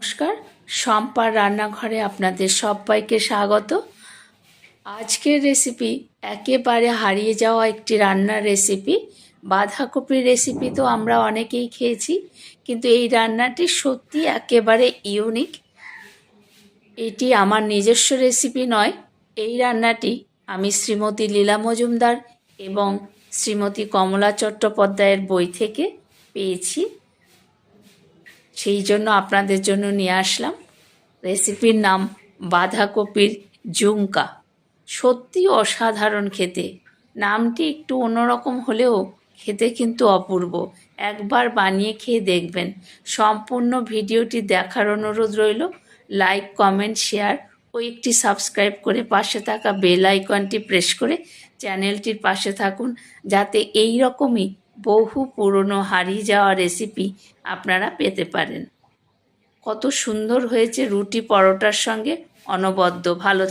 নমস্কার, শম্পার রান্নাঘরে আপনাদের সবাইকে স্বাগত। আজকের রেসিপি একেবারে হারিয়ে যাওয়া একটি রান্নার রেসিপি। বাঁধাকপির রেসিপি তো আমরা অনেকেই খেয়েছি, কিন্তু এই রান্নাটি সত্যি একেবারে ইউনিক। এটি আমার নিজস্ব রেসিপি নয়। এই রান্নাটি আমি শ্রীমতী লীলা মজুমদার এবং শ্রীমতী কমলা চট্টোপাধ্যায়ের বই থেকে পেয়েছি। সেই জন্য আপনাদের জন্য নিয়ে আসলাম। রেসিপির নাম বাঁধাকপির জুমকা। সত্যি অসাধারণ খেতে। নামটি একটু অন্যরকম হলেও খেতে কিন্তু অপূর্ব। একবার বানিয়ে খেয়ে দেখবেন। সম্পূর্ণ ভিডিওটি দেখার অনুরোধ রইল। লাইক, কমেন্ট, শেয়ার ও একটি সাবস্ক্রাইব করে পাশে থাকা বেল আইকনটি প্রেস করে চ্যানেলটির পাশে থাকুন, যাতে এই রকমই বহু পুরনো হারিয়ে যাওয়া রেসিপি আপনারা পেতে পারেন। কত সুন্দর হয়েছে রুটি পরোটার সঙ্গে। অনবদ্য ভালো